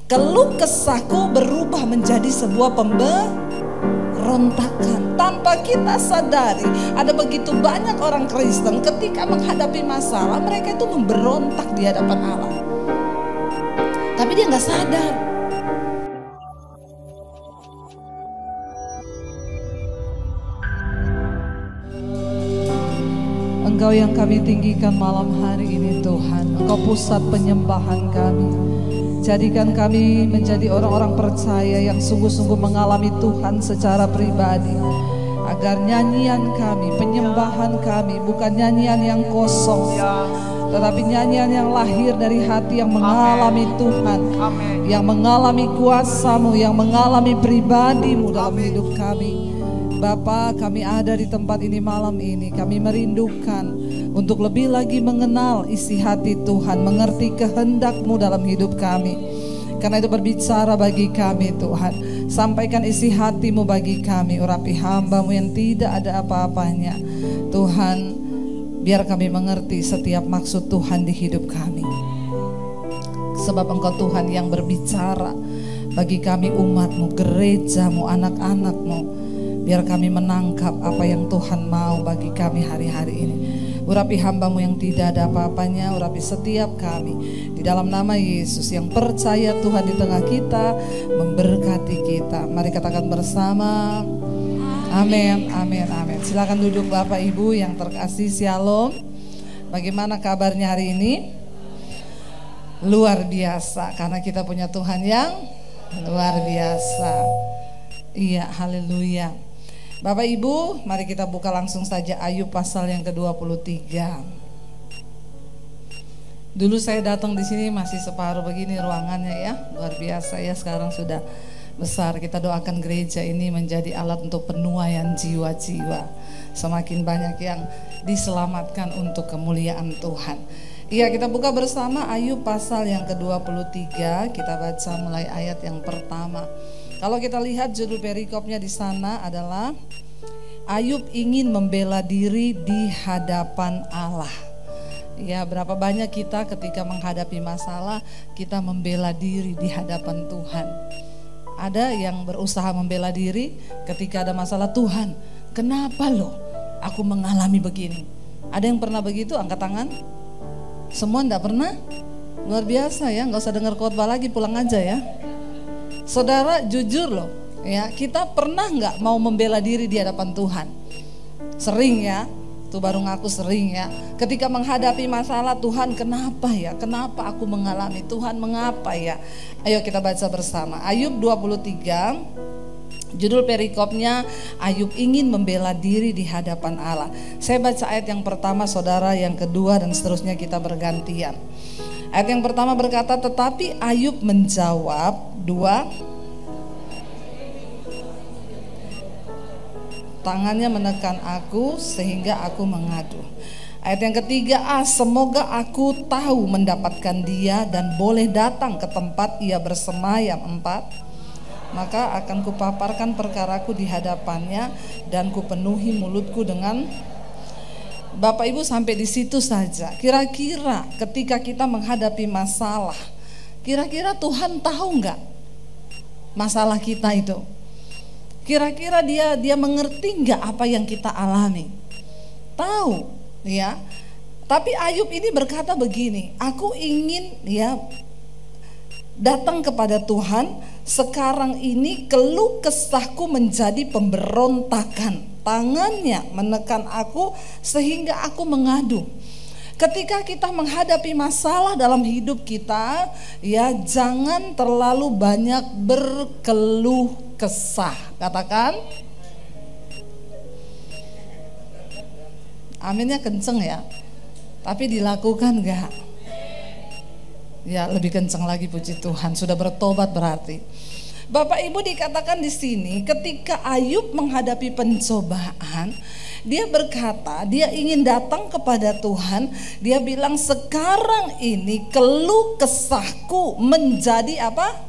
keluh kesahku berubah menjadi sebuah pemberontakan. Tanpa kita sadari, ada begitu banyak orang Kristen ketika menghadapi masalah, mereka itu memberontak di hadapan Allah. Tapi dia nggak sadar. Engkau yang kami tinggikan malam hari ini Tuhan, Engkau pusat penyembahan kami. Jadikan kami menjadi orang-orang percaya yang sungguh-sungguh mengalami Tuhan secara pribadi. Agar nyanyian kami, penyembahan kami bukan nyanyian yang kosong, tetapi nyanyian yang lahir dari hati yang mengalami Tuhan, yang mengalami kuasa-Mu, yang mengalami pribadi-Mu dalam hidup kami. Bapa, kami ada di tempat ini malam ini, kami merindukan untuk lebih lagi mengenal isi hati Tuhan, mengerti kehendak-Mu dalam hidup kami. Karena itu berbicara bagi kami Tuhan, sampaikan isi hati-Mu bagi kami. Urapi hamba-Mu yang tidak ada apa-apanya Tuhan, biar kami mengerti setiap maksud Tuhan di hidup kami. Sebab Engkau Tuhan yang berbicara bagi kami umat-Mu, gereja-Mu, anak-anak-Mu. Biar kami menangkap apa yang Tuhan mau bagi kami hari-hari ini. Urapi hamba-Mu yang tidak ada apa-apanya, urapi setiap kami. Di dalam nama Yesus yang percaya Tuhan di tengah kita, memberkati kita. Mari katakan bersama. Amin, amin, amin. Silakan duduk Bapak Ibu yang terkasih, Shalom. Bagaimana kabarnya hari ini? Luar biasa, karena kita punya Tuhan yang luar biasa. Iya, haleluya. Bapak Ibu, mari kita buka langsung saja Ayub pasal yang ke-23. Dulu saya datang di sini masih separuh begini ruangannya ya, luar biasa ya, sekarang sudah besar. Kita doakan gereja ini menjadi alat untuk penuaian jiwa-jiwa. Semakin banyak yang diselamatkan untuk kemuliaan Tuhan. Iya, kita buka bersama Ayub pasal yang ke-23, kita baca mulai ayat yang pertama. Kalau kita lihat judul perikopnya di sana adalah Ayub ingin membela diri di hadapan Allah. Ya, berapa banyak kita ketika menghadapi masalah kita membela diri di hadapan Tuhan. Ada yang berusaha membela diri ketika ada masalah. Tuhan, kenapa loh aku mengalami begini? Ada yang pernah begitu? Angkat tangan. Semua enggak pernah? Luar biasa ya, nggak usah dengar khotbah lagi, pulang aja ya. Saudara, jujur loh ya, kita pernah nggak mau membela diri di hadapan Tuhan? Sering ya, tuh baru ngaku sering ya. Ketika menghadapi masalah, Tuhan kenapa ya? Kenapa aku mengalami? Tuhan mengapa ya? Ayo kita baca bersama Ayub 23. Judul perikopnya Ayub ingin membela diri di hadapan Allah. Saya baca ayat yang pertama, saudara, yang kedua dan seterusnya kita bergantian. Ayat yang pertama berkata, tetapi Ayub menjawab, 2, tangannya menekan aku sehingga aku mengadu. Ayat yang ketiga, semoga aku tahu mendapatkan dia dan boleh datang ke tempat ia bersemayam. 4, maka akan kupaparkan perkaraku di hadapannya dan kupenuhi mulutku dengan. Bapak Ibu, sampai di situ saja. Kira-kira ketika kita menghadapi masalah, kira-kira Tuhan tahu nggak masalah kita itu? Kira-kira dia mengerti nggak apa yang kita alami? Tahu ya. Tapi Ayub ini berkata begini, aku ingin ya datang kepada Tuhan. Sekarang ini keluh kesahku menjadi pemberontakan. Tangannya menekan aku sehingga aku mengadu. Ketika kita menghadapi masalah dalam hidup kita, ya jangan terlalu banyak berkeluh kesah. Katakan aminnya kenceng ya. Tapi dilakukan enggak? Ya, lebih kenceng lagi, puji Tuhan. Sudah bertobat berarti. Bapak Ibu, dikatakan di sini ketika Ayub menghadapi pencobaan, dia berkata dia ingin datang kepada Tuhan. Dia bilang, sekarang ini keluh kesahku menjadi apa?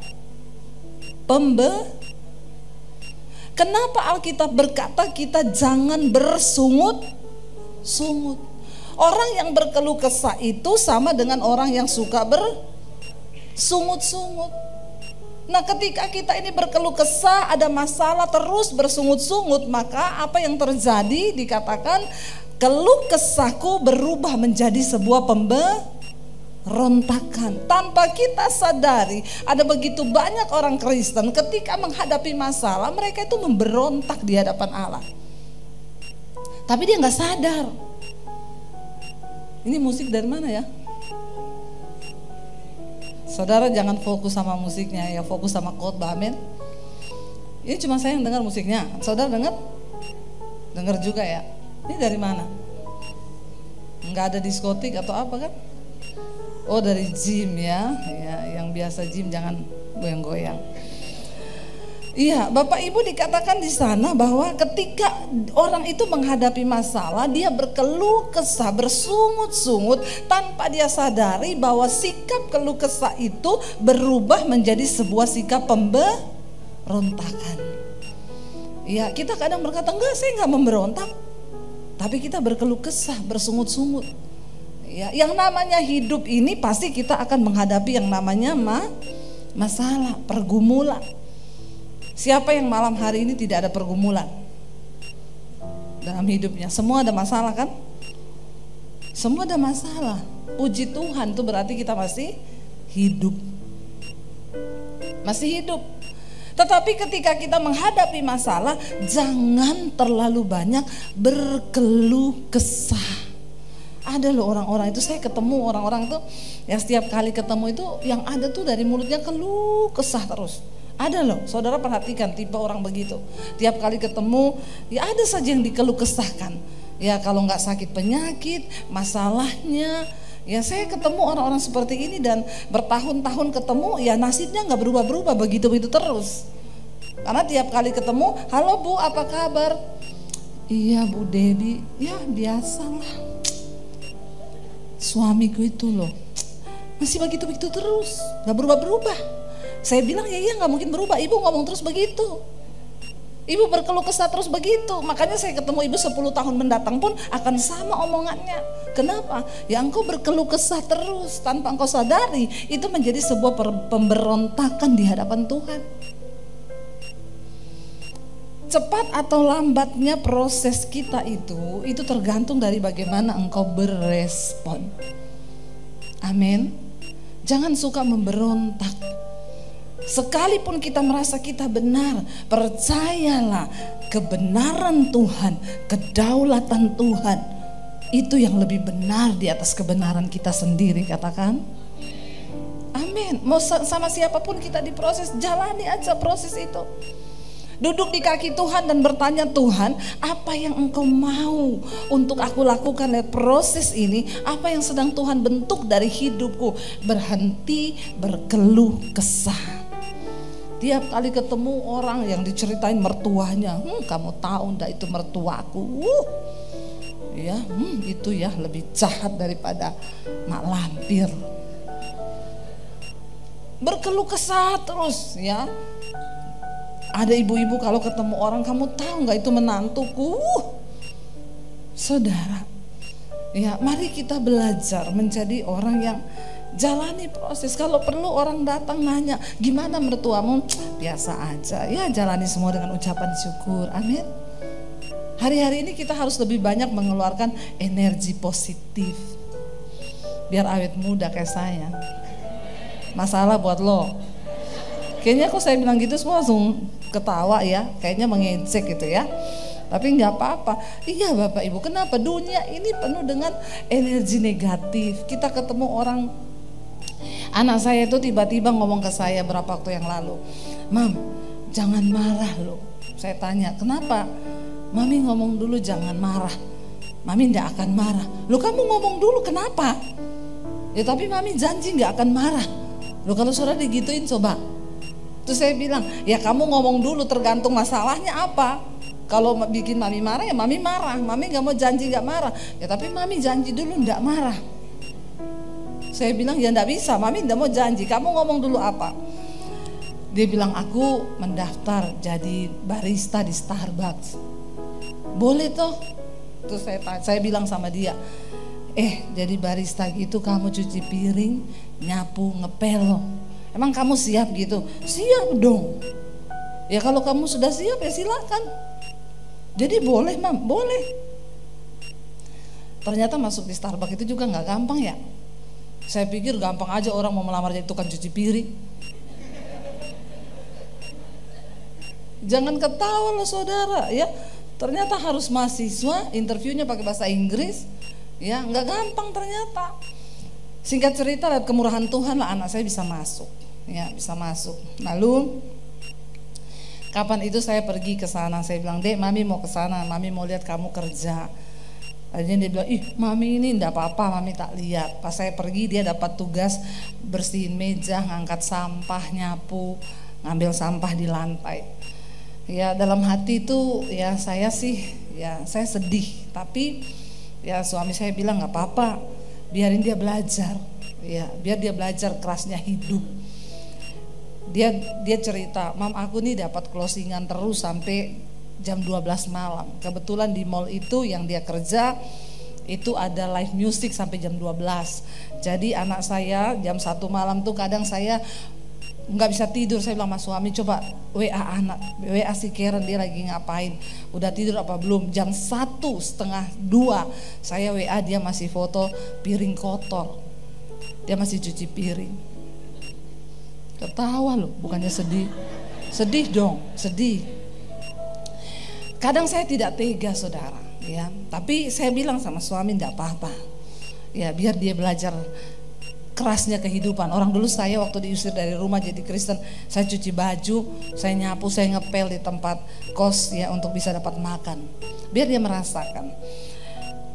Kenapa Alkitab berkata kita jangan bersungut-sungut? Orang yang berkeluh kesah itu sama dengan orang yang suka bersungut-sungut. Nah, ketika kita ini berkeluh kesah, ada masalah terus bersungut-sungut, maka apa yang terjadi? Dikatakan keluh kesahku berubah menjadi sebuah pemberontakan. Tanpa kita sadari, ada begitu banyak orang Kristen ketika menghadapi masalah, mereka itu memberontak di hadapan Allah. Tapi dia nggak sadar. Ini musik dari mana ya? Saudara jangan fokus sama musiknya ya, fokus sama khotbah, amin. Ini cuma saya yang dengar musiknya. Saudara dengar? Dengar juga ya. Ini dari mana? Enggak ada diskotik atau apa kan? Oh, dari gym ya. Ya, yang biasa gym jangan goyang-goyang. Iya, Bapak Ibu, dikatakan di sana bahwa ketika orang itu menghadapi masalah, dia berkeluh kesah, bersungut-sungut tanpa dia sadari bahwa sikap keluh kesah itu berubah menjadi sebuah sikap pemberontakan. Iya, kita kadang berkata, enggak, saya enggak memberontak. Tapi kita berkeluh kesah, bersungut-sungut. Ya, yang namanya hidup ini pasti kita akan menghadapi yang namanya masalah, pergumulan. Siapa yang malam hari ini tidak ada pergumulan dalam hidupnya? Semua ada masalah kan? Semua ada masalah. Puji Tuhan, itu berarti kita masih hidup. Masih hidup. Tetapi ketika kita menghadapi masalah, jangan terlalu banyak berkeluh kesah. Ada loh orang-orang itu, saya ketemu orang-orang itu yang setiap kali ketemu itu yang ada tuh dari mulutnya keluh kesah terus. Ada loh, saudara perhatikan tipe orang begitu. Tiap kali ketemu, ya ada saja yang dikeluh kesahkan. Ya kalau nggak sakit penyakit, masalahnya. Ya saya ketemu orang-orang seperti ini dan bertahun-tahun ketemu, ya nasibnya nggak berubah-berubah, begitu-begitu terus. Karena tiap kali ketemu, halo Bu, apa kabar? Iya Bu Debbie, ya biasalah. Suamiku itu loh, masih begitu-begitu terus, nggak berubah-berubah. Saya bilang ya iya nggak mungkin berubah, ibu ngomong terus begitu, ibu berkeluh kesah terus begitu. Makanya saya ketemu ibu 10 tahun mendatang pun akan sama omongannya. Kenapa? Ya engkau berkeluh kesah terus tanpa engkau sadari, itu menjadi sebuah pemberontakan di hadapan Tuhan. Cepat atau lambatnya proses kita itu tergantung dari bagaimana engkau berespon. Amin. Jangan suka memberontak. Sekalipun kita merasa kita benar, percayalah kebenaran Tuhan, kedaulatan Tuhan itu yang lebih benar di atas kebenaran kita sendiri, katakan amin. Mau sama siapapun kita diproses, jalani aja proses itu. Duduk di kaki Tuhan dan bertanya, Tuhan, apa yang engkau mau untuk aku lakukan dari proses ini? Apa yang sedang Tuhan bentuk dari hidupku? Berhenti berkeluh kesah. Tiap kali ketemu orang yang diceritain mertuanya, kamu tahu ndak itu mertuaku, ya, itu ya lebih jahat daripada mak lampir. Berkeluh kesah terus ya. Ada ibu-ibu kalau ketemu orang, kamu tahu nggak itu menantuku, saudara. Ya, mari kita belajar menjadi orang yang jalani proses. Kalau perlu orang datang nanya, gimana mertuamu? Biasa aja. Ya, jalani semua dengan ucapan syukur. Amin. Hari-hari ini kita harus lebih banyak mengeluarkan energi positif. Biar awet muda kayak saya. Masalah buat lo. Kayaknya kok saya bilang gitu semua langsung ketawa ya. Kayaknya mengejek gitu ya. Tapi nggak apa-apa. Iya Bapak Ibu, kenapa? Dunia ini penuh dengan energi negatif. Kita ketemu orang. Anak saya itu tiba-tiba ngomong ke saya berapa waktu yang lalu, Mam, jangan marah loh. Saya tanya, kenapa? Mami ngomong dulu jangan marah. Mami gak akan marah. Loh kamu ngomong dulu kenapa? Ya tapi Mami janji gak akan marah. Loh kalau saudara digituin coba. Terus saya bilang, ya kamu ngomong dulu tergantung masalahnya apa. Kalau bikin Mami marah ya Mami marah. Mami gak mau janji gak marah. Ya tapi Mami janji dulu gak marah. Saya bilang ya enggak bisa, Mami enggak mau janji, kamu ngomong dulu apa. Dia bilang aku mendaftar jadi barista di Starbucks. Boleh toh? Terus saya bilang sama dia, jadi barista gitu kamu cuci piring, nyapu, ngepel. Emang kamu siap gitu? Siap dong. Ya kalau kamu sudah siap ya silakan. Jadi boleh mam, boleh. Ternyata masuk di Starbucks itu juga nggak gampang ya. Saya pikir gampang aja orang mau melamar jadi tukang cuci piring. Jangan ketawa loh saudara ya. Ternyata harus mahasiswa, interviewnya pakai bahasa Inggris. Ya nggak gampang ternyata. Singkat cerita, lihat kemurahan Tuhan lah anak saya bisa masuk. Ya bisa masuk. Lalu kapan itu saya pergi ke sana, saya bilang, "Dek, mami mau ke sana, mami mau lihat kamu kerja." Akhirnya dia bilang, "Ih, mami ini enggak apa-apa, mami tak lihat." Pas saya pergi dia dapat tugas bersihin meja, ngangkat sampah, nyapu, ngambil sampah di lantai. Ya dalam hati itu ya saya sedih, tapi ya suami saya bilang nggak apa-apa, biarin dia belajar. Ya, biar dia belajar kerasnya hidup. Dia cerita, "Mam, aku nih dapat closingan terus sampai jam 12 malam. Kebetulan di mall itu yang dia kerja itu ada live music sampai jam 12. Jadi anak saya jam 1 malam tuh kadang saya nggak bisa tidur. Saya bilang sama suami, coba WA si Karen, dia lagi ngapain, udah tidur apa belum. Jam 1:30 saya WA dia masih foto piring kotor, dia masih cuci piring. Ketawa loh, bukannya sedih. Sedih dong, sedih. Kadang saya tidak tega saudara ya, tapi saya bilang sama suami enggak apa-apa. Ya biar dia belajar kerasnya kehidupan. Orang dulu saya waktu diusir dari rumah jadi Kristen, saya cuci baju, saya nyapu, saya ngepel di tempat kos ya untuk bisa dapat makan. Biar dia merasakan.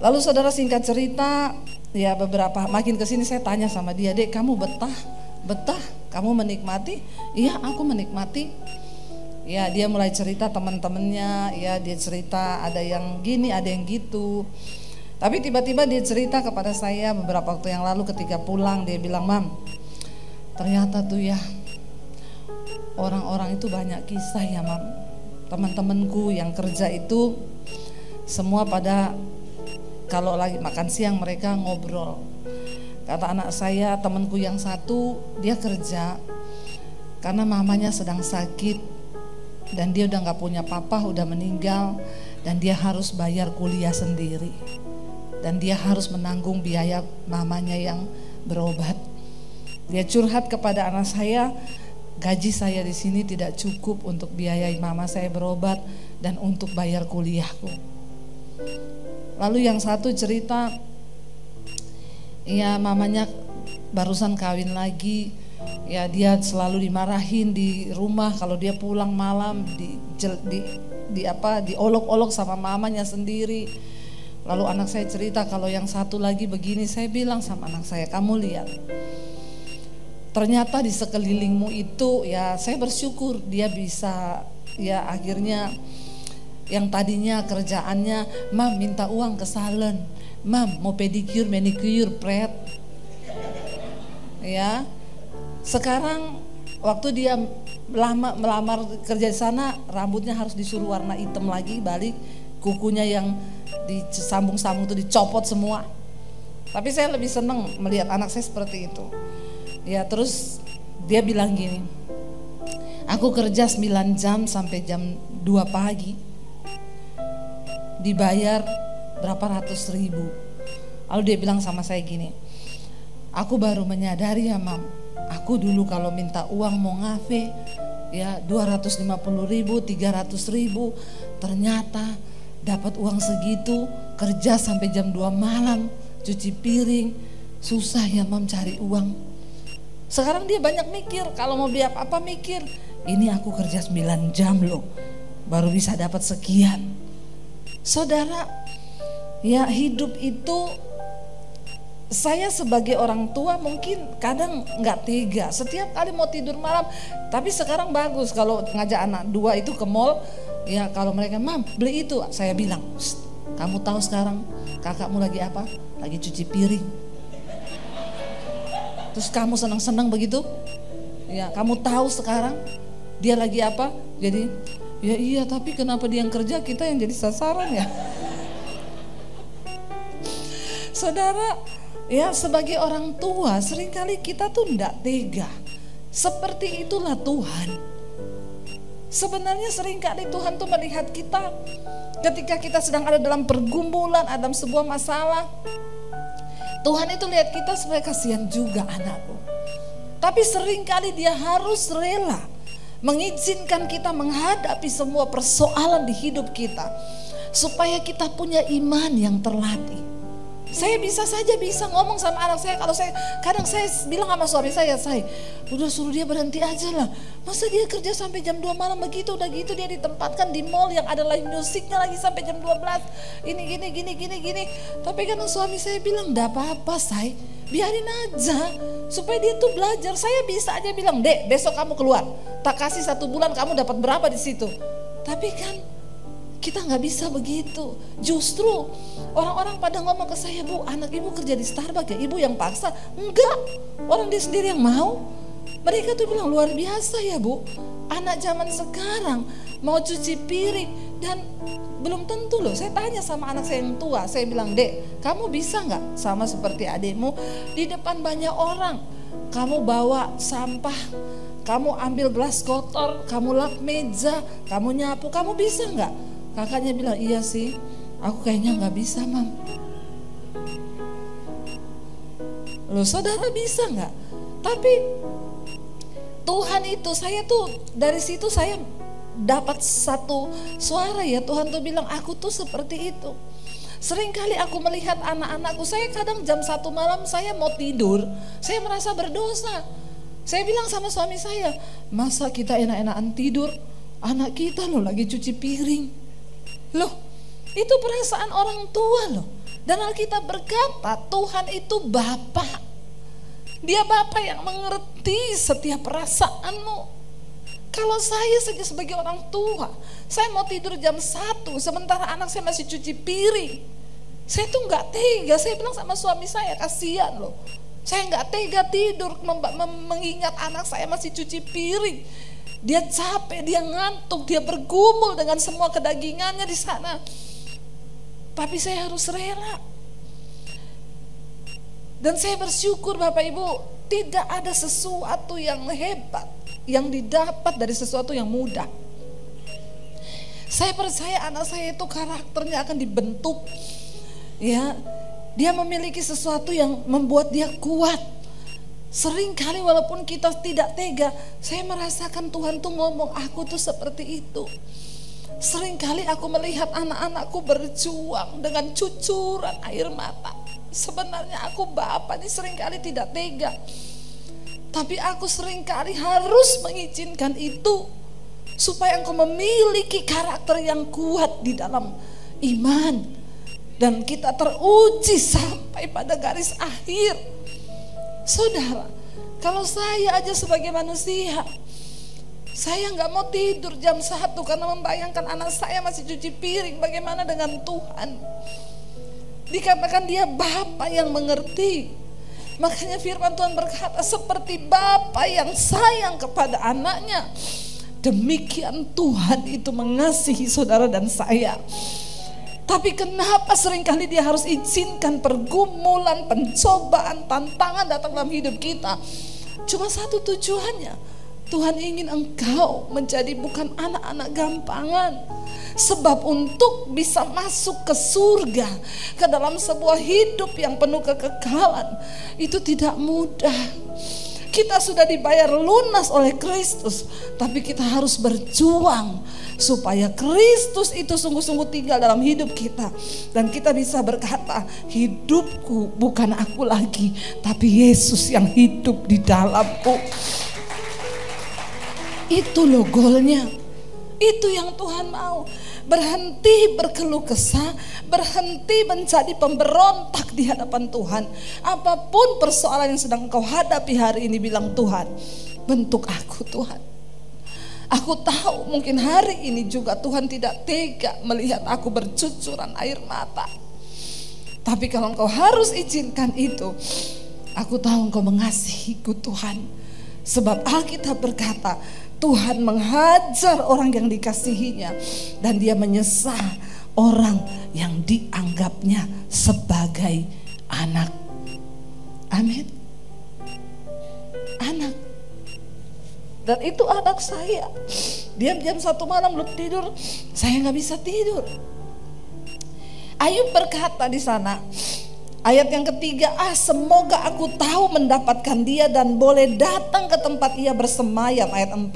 Lalu saudara singkat cerita, ya beberapa makin kesini saya tanya sama dia, "Dek, kamu betah? Kamu menikmati?" "Iya, aku menikmati." Ya dia mulai cerita teman-temannya, ya dia cerita ada yang gini, ada yang gitu. Tapi tiba-tiba dia cerita kepada saya beberapa waktu yang lalu ketika pulang, dia bilang, "Mam, ternyata tuh ya orang-orang itu banyak kisah ya Mam. Teman-temanku yang kerja itu semua pada kalau lagi makan siang mereka ngobrol. Kata anak saya, temanku yang satu dia kerja karena mamanya sedang sakit dan dia udah gak punya papa, udah meninggal, dan dia harus bayar kuliah sendiri dan dia harus menanggung biaya mamanya yang berobat. Dia curhat kepada anak saya, gaji saya di sini tidak cukup untuk biayai mama saya berobat dan untuk bayar kuliahku." Lalu yang satu cerita, ya mamanya barusan kawin lagi, ya dia selalu dimarahin di rumah kalau dia pulang malam, diolok-olok sama mamanya sendiri. Lalu anak saya cerita kalau yang satu lagi begini. Saya bilang sama anak saya, "Kamu lihat, ternyata di sekelilingmu itu," ya saya bersyukur dia bisa, ya akhirnya yang tadinya kerjaannya, "Mam minta uang ke salon, Mam mau pedicure, manicure, pret." Ya sekarang waktu dia melamar kerja di sana, rambutnya harus disuruh warna hitam lagi, balik kukunya yang disambung-sambung itu dicopot semua. Tapi saya lebih senang melihat anak saya seperti itu. Ya terus dia bilang gini, "Aku kerja 9 jam sampai jam 2 pagi, dibayar berapa ratus ribu." Lalu dia bilang sama saya gini, "Aku baru menyadari ya Mam, aku dulu kalau minta uang mau ngafe ya 250 ribu, 300 ribu, ternyata dapat uang segitu, kerja sampai jam 2 malam, cuci piring, susah ya Mam cari uang." Sekarang dia banyak mikir, kalau mau beli apa-apa mikir, ini aku kerja 9 jam loh, baru bisa dapat sekian. Saudara, ya hidup itu, saya sebagai orang tua mungkin kadang nggak tega, setiap kali mau tidur malam. Tapi sekarang bagus kalau ngajak anak 2 itu ke mall, ya kalau mereka, "Mam beli itu," saya bilang, "Kamu tahu sekarang kakakmu lagi apa? Lagi cuci piring." Terus kamu senang-senang begitu? Ya kamu tahu sekarang dia lagi apa? Jadi ya iya, tapi kenapa dia yang kerja, kita yang jadi sasaran ya? Saudara, ya sebagai orang tua seringkali kita tuh enggak tega. Seperti itulah Tuhan. Sebenarnya seringkali Tuhan tuh melihat kita ketika kita sedang ada dalam pergumulan, ada dalam sebuah masalah. Tuhan itu lihat kita sebagai kasihan juga anakku. Tapi seringkali dia harus rela mengizinkan kita menghadapi semua persoalan di hidup kita, supaya kita punya iman yang terlatih. Saya bisa ngomong sama anak saya, kalau kadang saya bilang sama suami saya udah suruh dia berhenti aja lah. Masa dia kerja sampai jam 2 malam begitu, udah gitu dia ditempatkan di mall yang ada live musiknya lagi sampai jam 12. Ini gini. Tapi kan suami saya bilang, enggak apa-apa biarin aja supaya dia tuh belajar. Saya bisa aja bilang, Dek, besok kamu keluar, tak kasih 1 bulan kamu dapat berapa di situ. Tapi kan kita nggak bisa begitu. Justru orang-orang pada ngomong ke saya, Bu, anak ibu kerja di Starbucks ya, ibu yang paksa. Enggak, orang dia sendiri yang mau. Mereka tuh bilang luar biasa ya, Bu, anak zaman sekarang mau cuci piring. Dan belum tentu loh, saya tanya sama anak saya yang tua, saya bilang, Dek, kamu bisa nggak sama seperti adikmu di depan banyak orang, kamu bawa sampah, kamu ambil gelas kotor, kamu lap meja, kamu nyapu, kamu bisa nggak? Kakaknya bilang, iya sih, aku kayaknya gak bisa, Mam. Loh, saudara bisa gak? Tapi Tuhan itu, saya tuh dari situ saya dapat satu suara ya, Tuhan tuh bilang aku tuh seperti itu. Seringkali aku melihat anak-anakku, saya kadang jam 1 malam saya mau tidur, saya merasa berdosa. Saya bilang sama suami saya, masa kita enak-enakan tidur, anak kita loh lagi cuci piring. Loh, itu perasaan orang tua loh. Dan Alkitab berkata Tuhan itu Bapa. Dia Bapa yang mengerti setiap perasaanmu. Kalau saya saja sebagai orang tua, saya mau tidur jam 1 sementara anak saya masih cuci piring, saya tuh gak tega. Saya bilang sama suami saya, kasihan loh, saya gak tega tidur mengingat anak saya masih cuci piring. Dia capek, dia ngantuk, dia bergumul dengan semua kedagingannya di sana. Tapi saya harus rela. Dan saya bersyukur Bapak Ibu, tidak ada sesuatu yang hebat yang didapat dari sesuatu yang mudah. Saya percaya anak saya itu karakternya akan dibentuk. Ya, dia memiliki sesuatu yang membuat dia kuat. Seringkali walaupun kita tidak tega, saya merasakan Tuhan tuh ngomong, aku tuh seperti itu. Seringkali aku melihat anak-anakku berjuang dengan cucuran air mata. Sebenarnya aku Bapa nih seringkali tidak tega, tapi aku seringkali harus mengizinkan itu supaya engkau memiliki karakter yang kuat di dalam iman, dan kita teruji sampai pada garis akhir. Saudara, kalau saya aja sebagai manusia, saya gak mau tidur jam 1 karena membayangkan anak saya masih cuci piring. Bagaimana dengan Tuhan? Dikatakan dia Bapa yang mengerti. Makanya firman Tuhan berkata, seperti Bapa yang sayang kepada anaknya, demikian Tuhan itu mengasihi saudara dan saya. Tapi kenapa seringkali dia harus izinkan pergumulan, pencobaan, tantangan datang dalam hidup kita? Cuma satu tujuannya, Tuhan ingin engkau menjadi bukan anak-anak gampangan. Sebab untuk bisa masuk ke surga, ke dalam sebuah hidup yang penuh kekekalan, itu tidak mudah. Kita sudah dibayar lunas oleh Kristus, tapi kita harus berjuang supaya Kristus itu sungguh-sungguh tinggal dalam hidup kita. Dan kita bisa berkata, hidupku bukan aku lagi, tapi Yesus yang hidup di dalamku. Itu loh goalnya. Itu yang Tuhan mau. Berhenti berkeluh kesah, berhenti menjadi pemberontak di hadapan Tuhan. Apapun persoalan yang sedang kau hadapi hari ini, bilang, Tuhan, bentuk aku Tuhan. Aku tahu mungkin hari ini juga Tuhan tidak tega melihat aku bercucuran air mata. Tapi kalau engkau harus izinkan itu, aku tahu engkau mengasihiku Tuhan. Sebab Alkitab berkata, Tuhan menghajar orang yang dikasihinya, dan dia menyesal orang yang dianggapnya sebagai anak. Amin. Anak. Dan itu anak saya. Diam-diam satu malam belum tidur, saya nggak bisa tidur. Ayub berkata di sana, ayat yang ketiga, semoga aku tahu mendapatkan dia dan boleh datang ke tempat ia bersemayam. Ayat 4,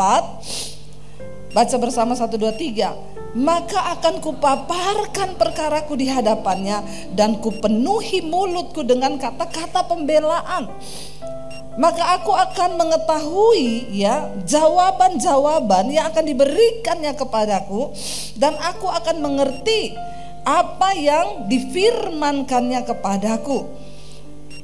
baca bersama 1, 2, 3. Maka akan kupaparkan perkaraku di hadapannya dan kupenuhi mulutku dengan kata-kata pembelaan. Maka aku akan mengetahui jawaban-jawaban yang akan diberikannya kepadaku, dan aku akan mengerti apa yang difirmankannya kepadaku.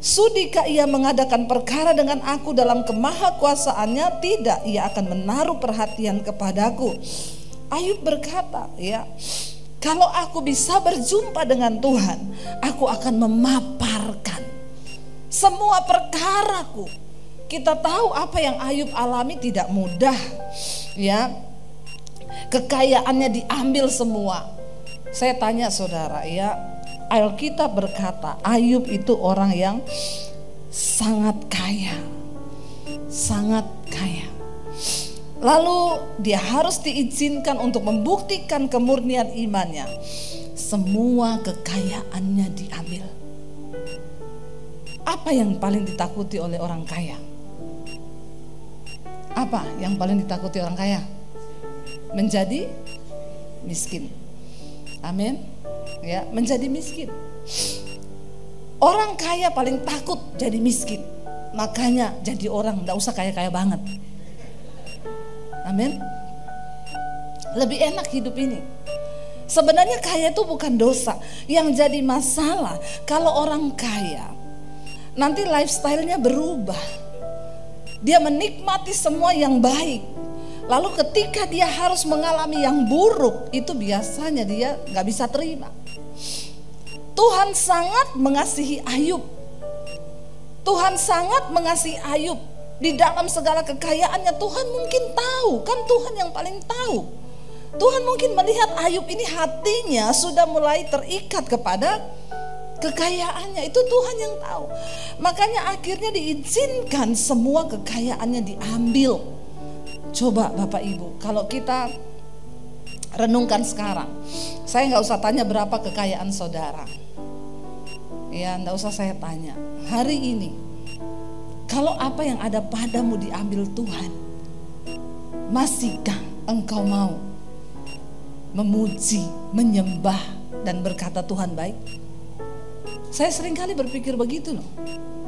Sudikah ia mengadakan perkara dengan aku dalam kemahakuasaannya? Tidak, ia akan menaruh perhatian kepadaku. Ayub berkata, kalau aku bisa berjumpa dengan Tuhan, aku akan memaparkan semua perkaraku. Kita tahu apa yang Ayub alami tidak mudah, kekayaannya diambil semua. Saya tanya saudara, Alkitab berkata Ayub itu orang yang sangat kaya, sangat kaya. Lalu dia harus diizinkan untuk membuktikan kemurnian imannya. Semua kekayaannya diambil. Apa yang paling ditakuti oleh orang kaya? Apa yang paling ditakuti orang kaya? Menjadi miskin. Amin. Menjadi miskin. Orang kaya paling takut jadi miskin. Makanya jadi orang enggak usah kaya-kaya banget. Amin. Lebih enak hidup ini. Sebenarnya kaya itu bukan dosa. Yang jadi masalah kalau orang kaya nanti lifestyle-nya berubah. Dia menikmati semua yang baik. Lalu ketika dia harus mengalami yang buruk, itu biasanya dia gak bisa terima. Tuhan sangat mengasihi Ayub. Tuhan sangat mengasihi Ayub. Di dalam segala kekayaannya Tuhan mungkin tahu. Kan Tuhan yang paling tahu. Tuhan mungkin melihat Ayub ini hatinya sudah mulai terikat kepada kekayaannya. Itu Tuhan yang tahu. Makanya akhirnya diizinkan semua kekayaannya diambil. Coba Bapak Ibu, kalau kita renungkan sekarang, saya gak usah tanya berapa kekayaan saudara. Gak usah saya tanya. Hari ini, kalau apa yang ada padamu diambil Tuhan, masihkah engkau mau memuji, menyembah, dan berkata Tuhan baik? Saya seringkali berpikir begitu loh.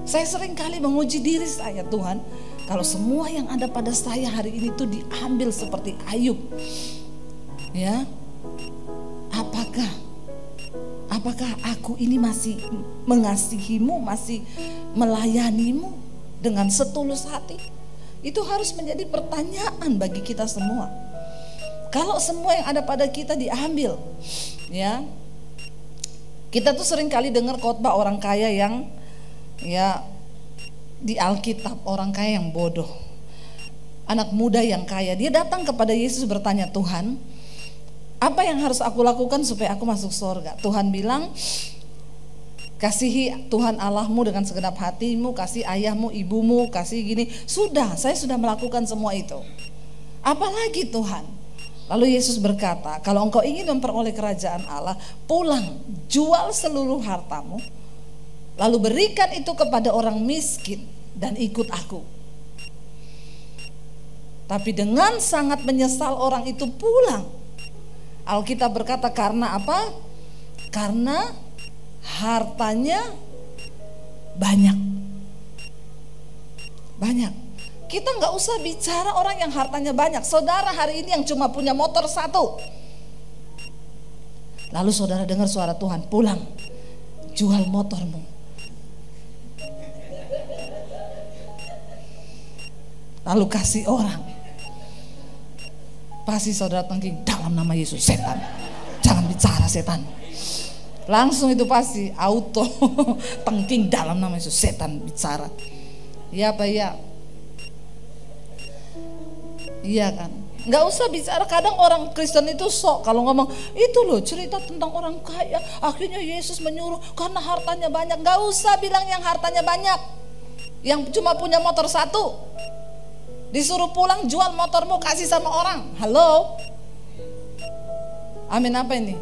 Saya seringkali menguji diri saya, Tuhan, kalau semua yang ada pada saya hari ini tuh diambil seperti Ayub, apakah aku ini masih mengasihimu, masih melayanimu dengan setulus hati? Itu harus menjadi pertanyaan bagi kita semua. Kalau semua yang ada pada kita diambil, kita tuh sering kali dengar khotbah orang kaya yang di Alkitab, orang kaya yang bodoh, anak muda yang kaya. Dia datang kepada Yesus bertanya, Tuhan, apa yang harus aku lakukan supaya aku masuk surga? Tuhan bilang, kasihi Tuhan Allahmu dengan segenap hatimu, kasih ayahmu, ibumu, kasih gini. Saya sudah melakukan semua itu. Apalagi Tuhan? Lalu Yesus berkata, kalau engkau ingin memperoleh kerajaan Allah, pulang, jual seluruh hartamu, lalu berikan itu kepada orang miskin dan ikut aku. Tapi dengan sangat menyesal orang itu pulang. Alkitab berkata karena apa? Karena hartanya banyak. Kita gak usah bicara orang yang hartanya banyak. Saudara hari ini yang cuma punya motor 1, lalu saudara dengar suara Tuhan, pulang, jual motormu. Lalu kasih orang. Pasti saudara tengking, dalam nama Yesus, setan, jangan bicara setan. Langsung itu pasti auto tengking, dalam nama Yesus, setan bicara. Iya Pak, ya. Iya kan, nggak usah bicara. Kadang orang Kristen itu sok kalau ngomong itu loh cerita tentang orang kaya, akhirnya Yesus menyuruh karena hartanya banyak. Nggak usah bilang yang hartanya banyak, yang cuma punya motor 1. Disuruh pulang, jual motormu, kasih sama orang. Halo? Amin apa ini?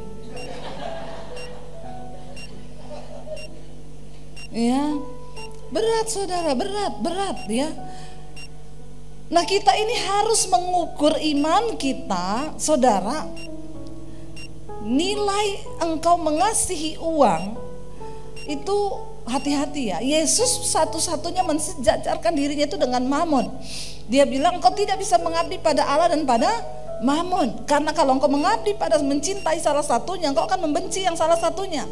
Ya, berat saudara, berat ya. Nah, kita ini harus mengukur iman kita, saudara. Nilai engkau mengasihi uang itu hati-hati ya. Yesus satu-satunya mensejajarkan dirinya itu dengan mamon. Dia bilang engkau tidak bisa mengabdi pada Allah dan pada mamon. Karena kalau engkau mengabdi pada mencintai salah satunya, engkau akan membenci yang salah satunya.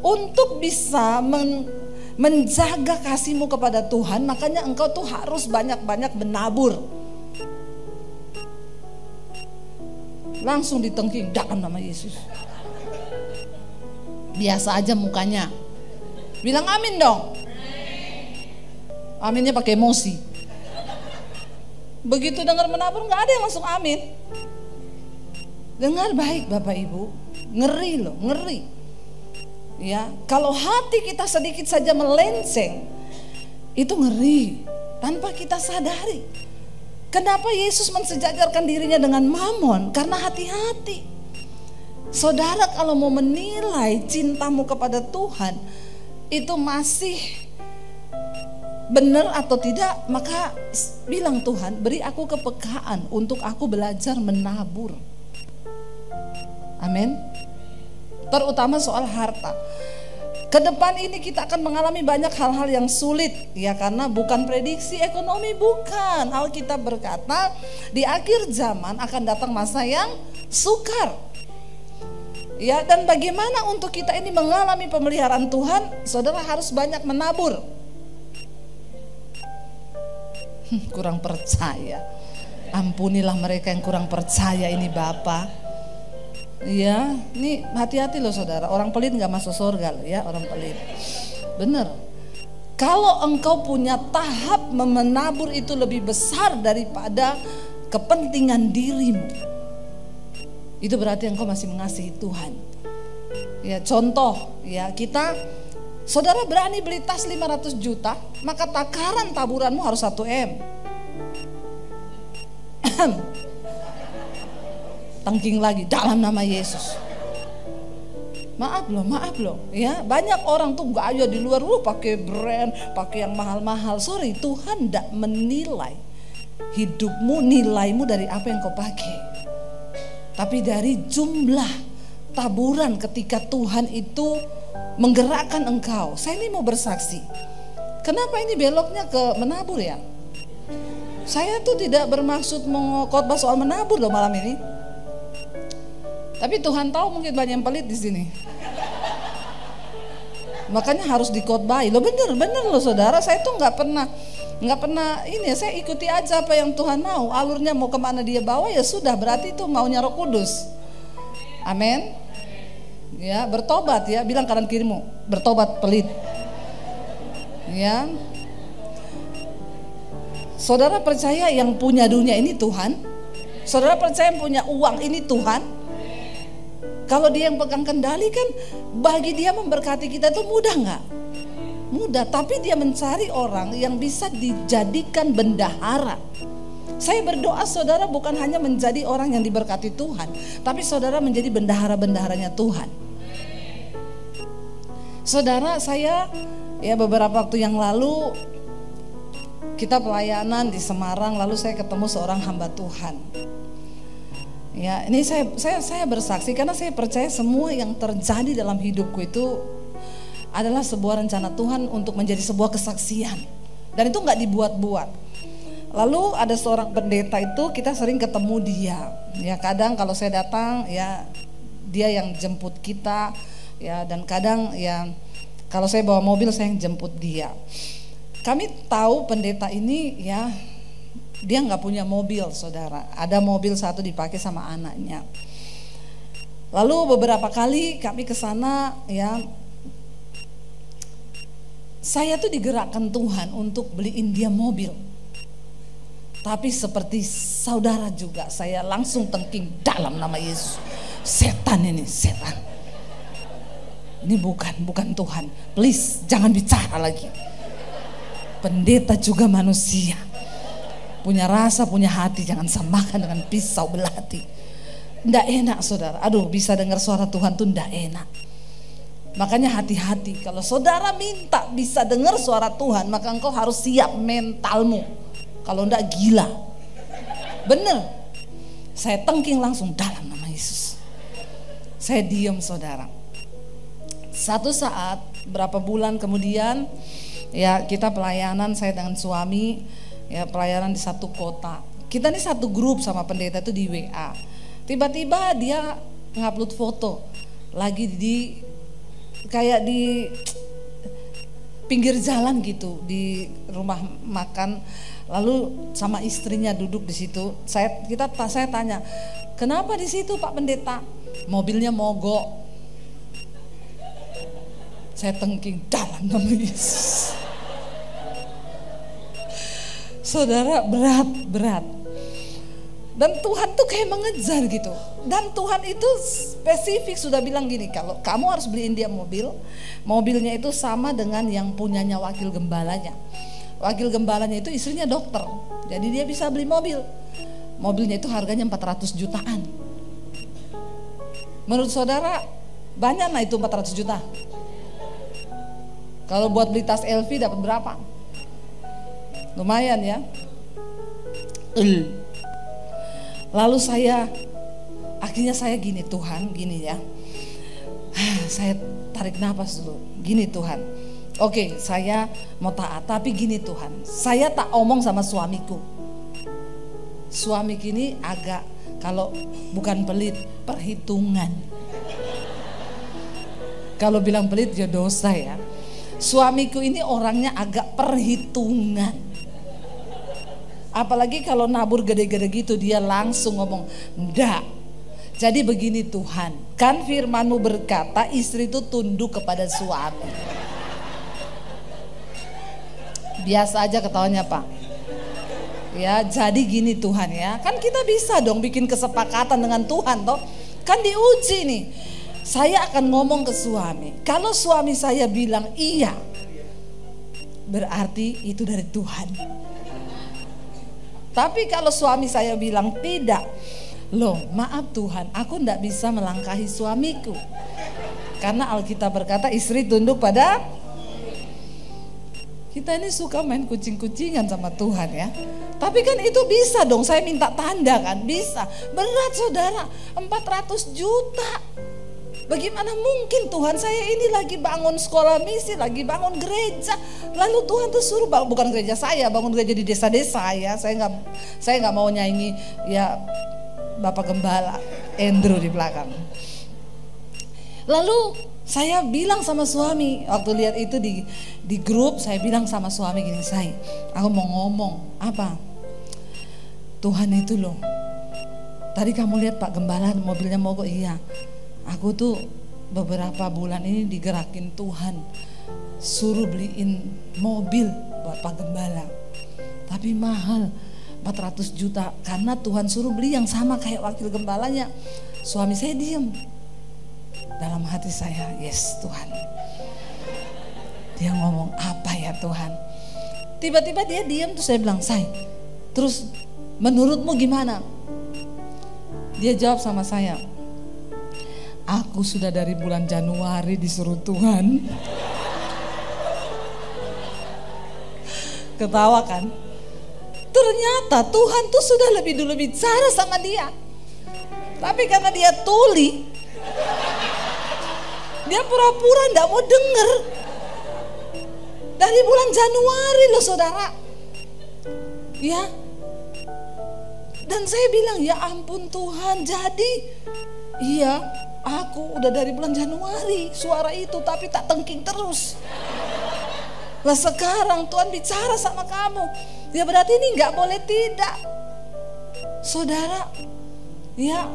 Untuk bisa menjaga kasihmu kepada Tuhan, makanya engkau tuh harus banyak-banyak menabur. Langsung ditengking dalam nama Yesus. Biasa aja mukanya. Bilang amin dong. Aminnya pakai emosi. Begitu dengar menabur nggak ada yang langsung amin. Dengar baik Bapak Ibu, ngeri loh, ngeri. Ya, kalau hati kita sedikit saja melenceng, itu ngeri tanpa kita sadari. Kenapa Yesus mensejajarkan dirinya dengan mamon? Karena hati-hati. Saudara, kalau mau menilai cintamu kepada Tuhan itu masih benar atau tidak, maka bilang Tuhan, beri aku kepekaan untuk aku belajar menabur. Amin. Terutama soal harta. Kedepan ini kita akan mengalami banyak hal-hal yang sulit, ya, karena bukan prediksi ekonomi, bukan. Alkitab berkata di akhir zaman akan datang masa yang sukar. Ya, dan bagaimana untuk kita ini mengalami pemeliharaan Tuhan? Saudara harus banyak menabur. Kurang percaya. Ampunilah mereka yang kurang percaya ini Bapa. Ya, ini hati-hati loh saudara. Orang pelit gak masuk surga loh ya, orang pelit. Bener. Kalau engkau punya tahap menabur itu lebih besar daripada kepentingan dirimu, itu berarti engkau masih mengasihi Tuhan. Ya, contoh ya, saudara berani beli tas 500 juta, maka takaran taburanmu harus 1 M. Tengking lagi dalam nama Yesus. Maaf loh ya, banyak orang tuh gaya di luar pakai brand, pakai yang mahal-mahal. Sorry, Tuhan tidak menilai hidupmu, nilaimu dari apa yang kau pakai, tapi dari jumlah taburan ketika Tuhan itu menggerakkan engkau. Saya ini mau bersaksi. Kenapa ini beloknya ke menabur ya? Saya tuh tidak bermaksud mengkhotbah soal menabur loh malam ini. Tapi Tuhan tahu mungkin banyak yang pelit di sini. Makanya harus dikhotbahi. Loh bener loh saudara, saya tuh nggak pernah ini, saya ikuti aja apa yang Tuhan mau. Alurnya mau kemana dia bawa ya sudah, berarti itu maunya Roh Kudus. Amin. Ya, bertobat ya, bilang kanan kirimu, bertobat pelit. Ya. Saudara percaya yang punya dunia ini Tuhan? Saudara percaya yang punya uang ini Tuhan? Kalau dia yang pegang kendali kan, bagi dia memberkati kita itu mudah nggak? Mudah, tapi dia mencari orang yang bisa dijadikan bendahara. Saya berdoa saudara bukan hanya menjadi orang yang diberkati Tuhan, tapi saudara menjadi bendahara-bendaharanya Tuhan. Saudara, saya ya beberapa waktu yang lalu kita pelayanan di Semarang, lalu saya ketemu seorang hamba Tuhan. Ya, ini saya bersaksi karena saya percaya semua yang terjadi dalam hidupku itu adalah sebuah rencana Tuhan untuk menjadi sebuah kesaksian. Dan itu nggak dibuat-buat. Lalu ada seorang pendeta itu, kita sering ketemu dia. Ya, kadang kalau saya datang ya dia yang jemput kita, ya, dan kadang ya kalau saya bawa mobil saya yang jemput dia. Kami tahu pendeta ini ya, dia nggak punya mobil saudara, ada mobil satu dipakai sama anaknya. Lalu beberapa kali kami ke sana ya, saya tuh digerakkan Tuhan untuk beliin dia mobil. Tapi seperti saudara juga saya langsung tengking dalam nama Yesus. Setan ini, setan. Ini bukan Tuhan. Please jangan bicara lagi. Pendeta juga manusia. punya rasa, punya hati, jangan samakan dengan pisau belati. Nggak enak saudara, aduh bisa dengar suara Tuhan tuh nggak enak. Makanya hati-hati, kalau saudara minta bisa dengar suara Tuhan, maka engkau harus siap mentalmu. Kalau nggak gila, bener. Saya tengking langsung dalam nama Yesus. Saya diam saudara. Satu saat, berapa bulan kemudian, ya kita pelayanan, saya dengan suami, ya pelayanan di satu kota. Kita ini satu grup sama pendeta itu di WA. Tiba-tiba dia ngupload foto lagi di kayak di pinggir jalan gitu, di rumah makan, lalu sama istrinya duduk di situ. Saya tanya, kenapa di situ Pak Pendeta? Mobilnya mogok. Saya tengking dalam nama Yesus. Saudara, berat. Dan Tuhan tuh kayak mengejar gitu. Dan Tuhan itu spesifik sudah bilang gini, kalau kamu harus beliin dia mobil, mobilnya itu sama dengan yang punyanya wakil gembalanya. Wakil gembalanya itu istrinya dokter, jadi dia bisa beli mobil. Mobilnya itu harganya 400 jutaan. Menurut saudara banyak nah itu 400 juta? Kalau buat beli tas LV dapat berapa? Lumayan ya. Lalu akhirnya saya gini, Tuhan gini ya. Saya tarik nafas dulu. Gini Tuhan. Oke, saya mau taat, tapi gini Tuhan. Saya tak omong sama suamiku. Suamiku ini agak, kalau bukan pelit, perhitungan. Kalau bilang pelit ya dosa ya. Suamiku ini orangnya agak perhitungan. Apalagi kalau nabur gede-gede gitu, dia langsung ngomong, enggak. Jadi begini Tuhan, kan firman-Mu berkata istri itu tunduk kepada suami. Biasa aja ketawanya Pak. Ya, jadi gini Tuhan ya, kan kita bisa dong bikin kesepakatan dengan Tuhan toh. Kan diuji nih. Saya akan ngomong ke suami. Kalau suami saya bilang iya, berarti itu dari Tuhan. Tapi kalau suami saya bilang tidak, loh maaf Tuhan, aku tidak bisa melangkahi suamiku. Karena Alkitab berkata istri tunduk pada. Kita ini suka main kucing-kucingan sama Tuhan ya. Tapi kan itu bisa dong, saya minta tanda kan, bisa. Berat saudara, 400 juta. Bagaimana mungkin Tuhan, saya ini lagi bangun sekolah misi, lagi bangun gereja, lalu Tuhan tuh suruh bukan gereja saya, bangun gereja di desa-desa ya. Saya nggak mau nyanyi ya Bapak Gembala Andrew di belakang. Lalu saya bilang sama suami waktu lihat itu di grup, saya bilang sama suami gini, aku mau ngomong apa? Tuhan itu loh. Tadi kamu lihat Pak Gembala mobilnya mogok, iya. Aku tuh beberapa bulan ini digerakin Tuhan suruh beliin mobil buat Pak Gembala, tapi mahal 400 juta karena Tuhan suruh beli yang sama kayak wakil gembalanya. Suami saya diem, dalam hati saya yes Tuhan. Dia ngomong apa ya Tuhan. Tiba-tiba dia diem, terus saya bilang terus menurutmu gimana? Dia jawab sama saya, aku sudah dari bulan Januari disuruh Tuhan. Ketawa kan? Ternyata Tuhan tuh sudah lebih dulu bicara sama dia. Tapi karena dia tuli, dia pura-pura gak mau denger. Dari bulan Januari loh saudara. Ya. Dan saya bilang ya ampun Tuhan, jadi iya aku udah dari bulan Januari suara itu tapi tak tengking terus. Lah sekarang Tuhan bicara sama kamu, ya berarti ini nggak boleh tidak, saudara. Ya,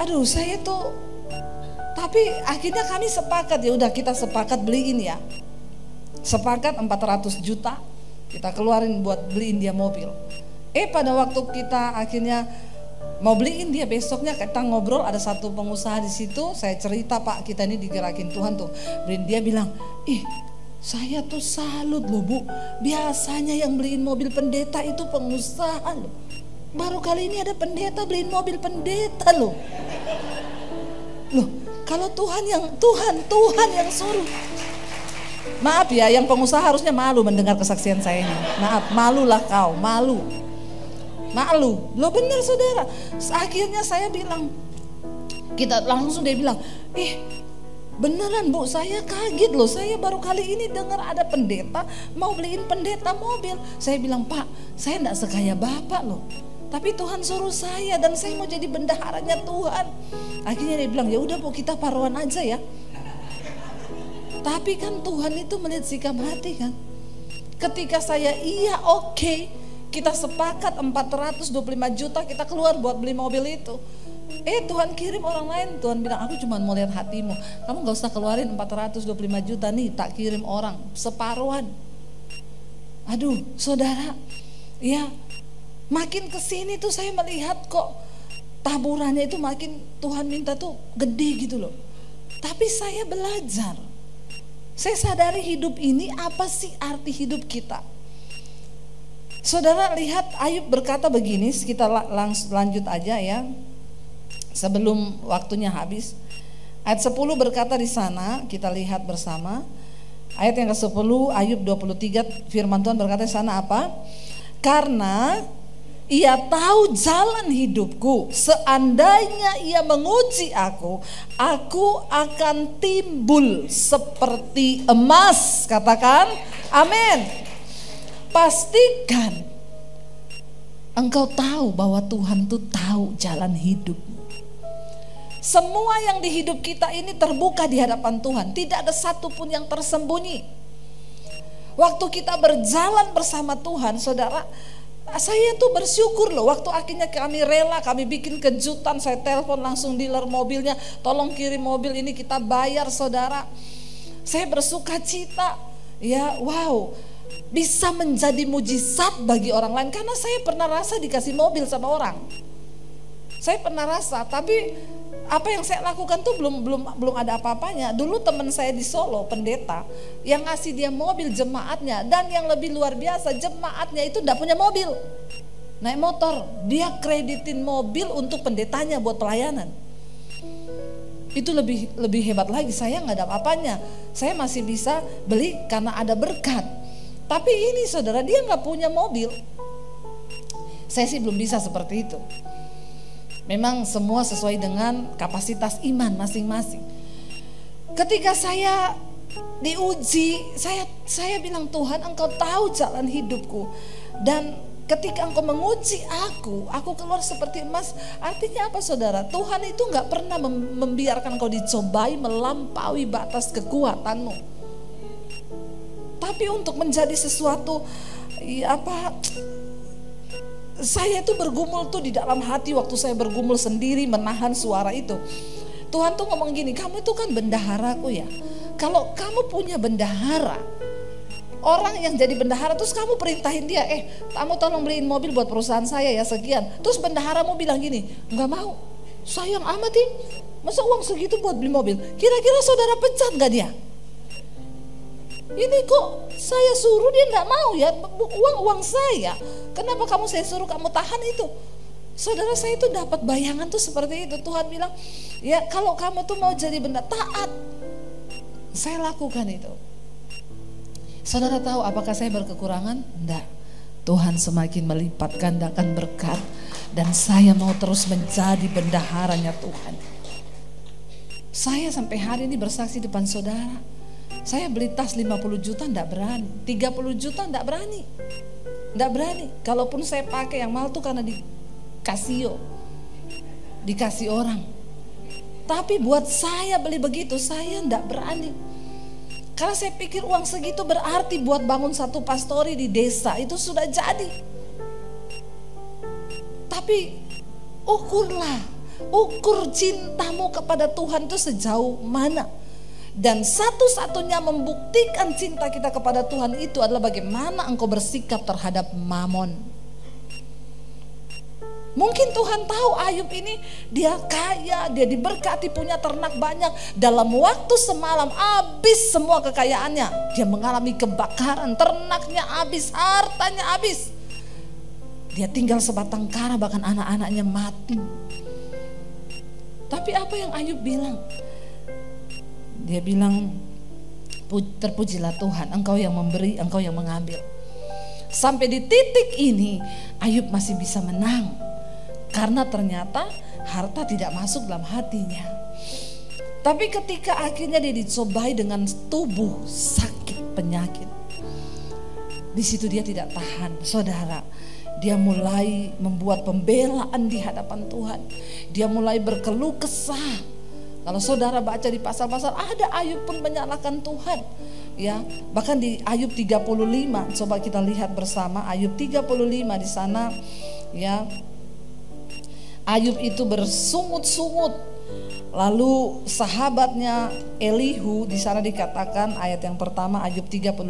aduh saya tuh. Tapi akhirnya kami sepakat, ya udah kita sepakat beliin ya. Sepakat 400 juta kita keluarin buat beliin dia mobil. Pada waktu kita akhirnya mau beliin dia, besoknya kita ngobrol, ada satu pengusaha di situ, saya cerita Pak kita ini digerakin Tuhan tuh beliin, dia bilang Saya tuh salut loh Bu. Biasanya yang beliin mobil pendeta itu pengusaha loh. Baru kali ini ada pendeta beliin mobil pendeta loh. Loh, kalau Tuhan yang suruh. Maaf ya, yang pengusaha harusnya malu mendengar kesaksian saya ini. Maaf, malulah kau, malu. Loh benar saudara. Akhirnya saya bilang, dia bilang, beneran Bu, saya kaget loh. Saya baru kali ini dengar ada pendeta mau beliin pendeta mobil. Saya bilang, Pak, saya enggak sekaya Bapak loh, tapi Tuhan suruh saya dan saya mau jadi bendaharanya Tuhan. Akhirnya dia bilang, ya udah Bu, kita paruan aja ya. Tapi kan Tuhan itu melihat sikap hati kan. Ketika saya oke, kita sepakat 425 juta kita keluar buat beli mobil itu. Tuhan kirim orang lain. Tuhan bilang, aku cuma mau lihat hatimu. Kamu gak usah keluarin 425 juta nih, tak kirim orang separuhan. Aduh saudara, ya makin kesini tuh saya melihat kok taburannya itu makin Tuhan minta tuh gede gitu loh. Tapi saya belajar, saya sadari hidup ini apa sih arti hidup kita. Saudara lihat Ayub berkata begini, kita lanjut aja ya sebelum waktunya habis. Ayat 10 berkata di sana, kita lihat bersama. Ayat yang ke-10 Ayub 23, firman Tuhan berkata di sana apa? Karena Ia tahu jalan hidupku, seandainya Ia menguji aku akan timbul seperti emas. Katakan amin. Pastikan engkau tahu bahwa Tuhan tuh tahu jalan hidupmu. Semua yang di hidup kita ini terbuka di hadapan Tuhan, tidak ada satupun yang tersembunyi. Waktu kita berjalan bersama Tuhan, saudara, saya tuh bersyukur loh. Waktu akhirnya kami rela, kami bikin kejutan, saya telepon langsung dealer mobilnya, tolong kirim mobil ini kita bayar saudara. Saya bersuka cita, ya wow, bisa menjadi mujizat bagi orang lain. Karena saya pernah rasa dikasih mobil sama orang, saya pernah rasa, tapi apa yang saya lakukan tuh belum ada apa-apanya. Dulu teman saya di Solo, pendeta, yang ngasih dia mobil jemaatnya, dan yang lebih luar biasa, jemaatnya itu enggak punya mobil, naik motor. Dia kreditin mobil untuk pendetanya buat pelayanan. Itu lebih hebat lagi. Saya nggak ada apa-apanya, saya masih bisa beli karena ada berkat. Tapi ini saudara, dia nggak punya mobil. Saya sih belum bisa seperti itu. Memang semua sesuai dengan kapasitas iman masing-masing. Ketika saya diuji, saya bilang, Tuhan, Engkau tahu jalan hidupku, dan ketika Engkau menguji aku keluar seperti emas. Artinya apa saudara? Tuhan itu gak pernah membiarkan kau dicobai melampaui batas kekuatanmu. Tapi untuk menjadi sesuatu saya tuh bergumul tuh di dalam hati. Waktu saya bergumul sendiri menahan suara itu, Tuhan tuh ngomong gini, kamu itu kan bendaharaku ya. Kalau kamu punya bendahara, orang yang jadi bendahara, terus kamu perintahin dia, kamu tolong beliin mobil buat perusahaan saya ya sekian. Terus bendaharamu bilang gini, nggak mau, sayang amat nih, masa uang segitu buat beli mobil. Kira-kira saudara pecat nggak dia? Ini kok saya suruh dia nggak mau ya, uang saya. Kenapa saya suruh kamu tahan itu? Saudara, saya itu dapat bayangan tuh seperti itu. Tuhan bilang, ya kalau kamu tuh mau jadi benda taat, saya lakukan itu. Saudara tahu apakah saya berkekurangan? Enggak. Tuhan semakin melipat gandakan berkat, dan saya mau terus menjadi bendaharanya Tuhan. Saya sampai hari ini bersaksi depan saudara, saya beli tas 50 juta enggak berani, 30 juta enggak berani. Enggak berani. Kalaupun saya pakai yang mahal tuh karena dikasih orang. Tapi buat saya beli begitu, saya enggak berani. Karena saya pikir uang segitu berarti buat bangun satu pastori di desa itu sudah jadi. Tapi ukur cintamu kepada Tuhan itu sejauh mana. Dan satu-satunya membuktikan cinta kita kepada Tuhan itu adalah bagaimana engkau bersikap terhadap mamon. Mungkin Tuhan tahu Ayub ini dia kaya, dia diberkati, punya ternak banyak. Dalam waktu semalam habis semua kekayaannya. Dia mengalami kebakaran, ternaknya habis, hartanya habis. Dia tinggal sebatang kara, bahkan anak-anaknya mati. Tapi apa yang Ayub bilang? Dia bilang, terpujilah Tuhan, Engkau yang memberi, Engkau yang mengambil. Sampai di titik ini Ayub masih bisa menang. Karena ternyata harta tidak masuk dalam hatinya. Tapi ketika akhirnya dia dicobai dengan tubuh sakit penyakit, di situ dia tidak tahan, saudara. Dia mulai membuat pembelaan di hadapan Tuhan. Dia mulai berkeluh kesah. Kalau saudara baca di pasal-pasal, ada Ayub pun menyalahkan Tuhan. Ya, bahkan di Ayub 35, coba kita lihat bersama Ayub 35 di sana, ya. Ayub itu bersungut-sungut. Lalu sahabatnya Elihu, di sana dikatakan ayat yang pertama Ayub 35,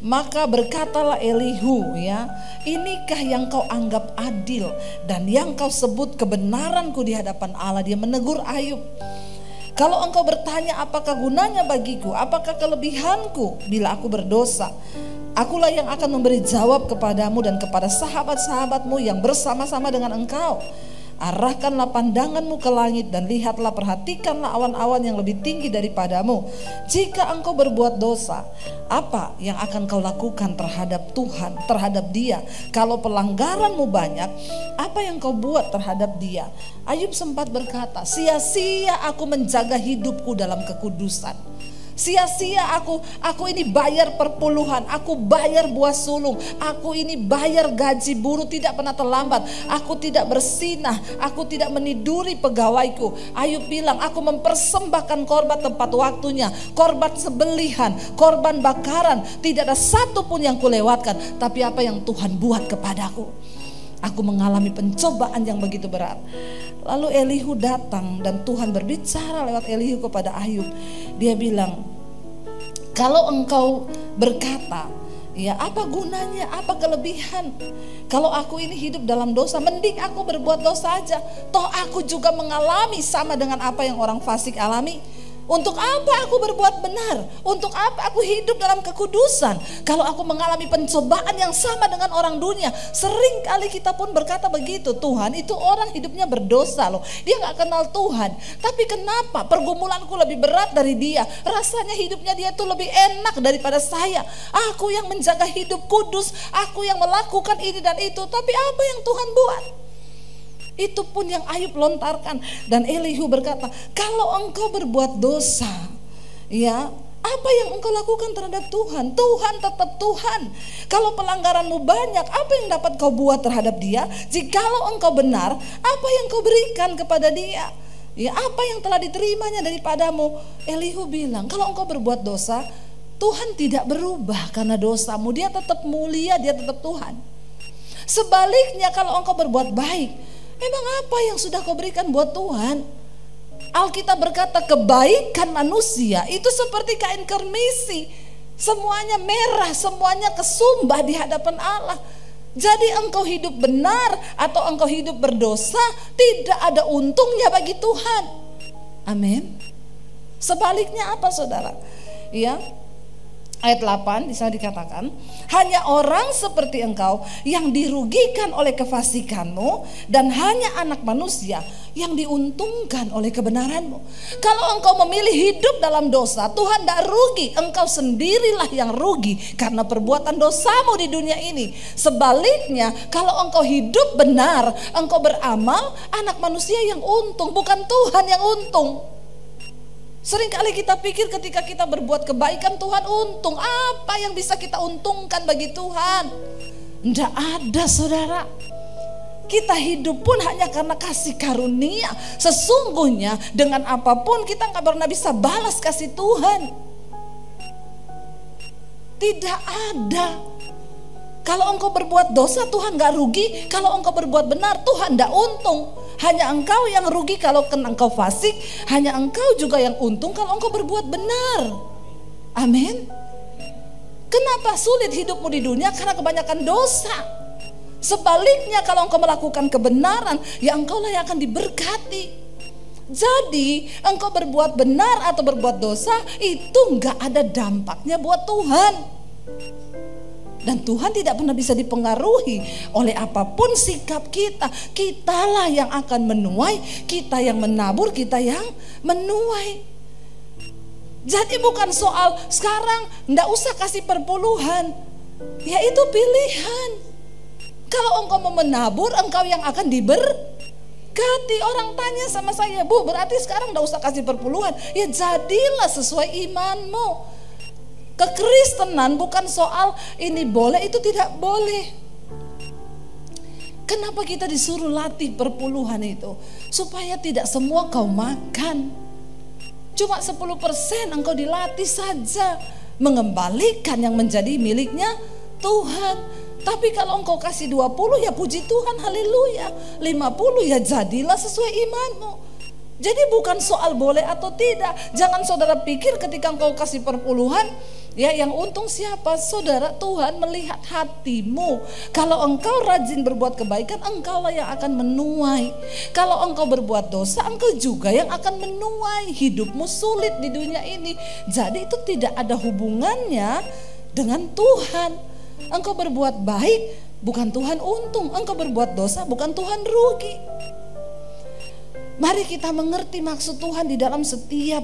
maka berkatalah Elihu, ya, inikah yang kau anggap adil dan yang kau sebut kebenaranku di hadapan Allah. Dia menegur Ayub. Kalau engkau bertanya apakah gunanya bagiku, apakah kelebihanku bila aku berdosa, akulah yang akan memberi jawab kepadamu dan kepada sahabat-sahabatmu yang bersama-sama dengan engkau. Arahkanlah pandanganmu ke langit dan lihatlah, perhatikanlah awan-awan yang lebih tinggi daripadamu. Jika engkau berbuat dosa, apa yang akan kau lakukan terhadap Tuhan, terhadap Dia? Kalau pelanggaranmu banyak, apa yang kau buat terhadap Dia? Ayub sempat berkata, sia-sia aku menjaga hidupku dalam kekudusan. Sia-sia aku ini bayar perpuluhan, aku bayar buah sulung, aku ini bayar gaji buruh tidak pernah terlambat, aku tidak bersinah, aku tidak meniduri pegawaiku. Ayub bilang, aku mempersembahkan korban tempat waktunya, korban sembelihan, korban bakaran, tidak ada satu pun yang kulewatkan. Tapi apa yang Tuhan buat kepadaku? Aku mengalami pencobaan yang begitu berat. Lalu Elihu datang dan Tuhan berbicara lewat Elihu kepada Ayub. Dia bilang, kalau engkau berkata, ya apa gunanya, apa kelebihan? Kalau aku ini hidup dalam dosa, mending aku berbuat dosa aja. Toh aku juga mengalami sama dengan apa yang orang fasik alami. Untuk apa aku berbuat benar? Untuk apa aku hidup dalam kekudusan? Kalau aku mengalami pencobaan yang sama dengan orang dunia. Sering kali kita pun berkata begitu, Tuhan itu orang hidupnya berdosa loh, dia gak kenal Tuhan. Tapi kenapa pergumulanku lebih berat dari dia? Rasanya hidupnya dia tuh lebih enak daripada saya. Aku yang menjaga hidup kudus, aku yang melakukan ini dan itu. Tapi apa yang Tuhan buat? Itu pun yang Ayub lontarkan. Dan Elihu berkata, kalau engkau berbuat dosa, ya apa yang engkau lakukan terhadap Tuhan? Tuhan tetap Tuhan. Kalau pelanggaranmu banyak, apa yang dapat kau buat terhadap Dia? Jikalau engkau benar, apa yang kau berikan kepada Dia? Ya, apa yang telah diterimanya daripadamu? Elihu bilang, kalau engkau berbuat dosa, Tuhan tidak berubah karena dosamu. Dia tetap mulia, Dia tetap Tuhan. Sebaliknya kalau engkau berbuat baik, memang apa yang sudah kau berikan buat Tuhan? Alkitab berkata kebaikan manusia itu seperti kain kermisi. Semuanya merah, semuanya kesumbah di hadapan Allah. Jadi engkau hidup benar atau engkau hidup berdosa, tidak ada untungnya bagi Tuhan. Amin. Sebaliknya apa saudara? Ya, ayat 8 di sana dikatakan, hanya orang seperti engkau yang dirugikan oleh kefasikanmu, dan hanya anak manusia yang diuntungkan oleh kebenaranmu. Kalau engkau memilih hidup dalam dosa, Tuhan tidak rugi, engkau sendirilah yang rugi karena perbuatan dosamu di dunia ini. Sebaliknya, kalau engkau hidup benar, engkau beramal, anak manusia yang untung, bukan Tuhan yang untung. Seringkali kita pikir ketika kita berbuat kebaikan Tuhan untung. Apa yang bisa kita untungkan bagi Tuhan? Tidak ada saudara. Kita hidup pun hanya karena kasih karunia. Sesungguhnya dengan apapun kita gak pernah bisa balas kasih Tuhan. Tidak ada. Kalau engkau berbuat dosa Tuhan gak rugi. Kalau engkau berbuat benar Tuhan gak untung. Hanya engkau yang rugi kalau engkau fasik. Hanya engkau juga yang untung kalau engkau berbuat benar. Amin. Kenapa sulit hidupmu di dunia? Karena kebanyakan dosa. Sebaliknya kalau engkau melakukan kebenaran, ya engkaulah yang akan diberkati. Jadi engkau berbuat benar atau berbuat dosa itu gak ada dampaknya buat Tuhan. Dan Tuhan tidak pernah bisa dipengaruhi oleh apapun sikap kita. Kitalah yang akan menuai, kita yang menabur, kita yang menuai. Jadi bukan soal sekarang ndak usah kasih perpuluhan, ya itu pilihan. Kalau engkau mau menabur, engkau yang akan diberkati. Orang tanya sama saya, Bu, berarti sekarang ndak usah kasih perpuluhan? Ya jadilah sesuai imanmu. Kekristenan bukan soal ini boleh, itu tidak boleh. Kenapa kita disuruh latih perpuluhan itu? Supaya tidak semua kau makan. Cuma 10% engkau dilatih saja mengembalikan yang menjadi miliknya Tuhan. Tapi kalau engkau kasih 20 ya puji Tuhan, haleluya. 50 ya jadilah sesuai imanmu. Jadi bukan soal boleh atau tidak. Jangan saudara pikir ketika engkau kasih perpuluhan, ya yang untung siapa? Saudara, Tuhan melihat hatimu. Kalau engkau rajin berbuat kebaikan, engkaulah yang akan menuai. Kalau engkau berbuat dosa, engkau juga yang akan menuai. Hidupmu sulit di dunia ini. Jadi itu tidak ada hubungannya dengan Tuhan. Engkau berbuat baik, bukan Tuhan untung. Engkau berbuat dosa, bukan Tuhan rugi. Mari kita mengerti maksud Tuhan di dalam setiap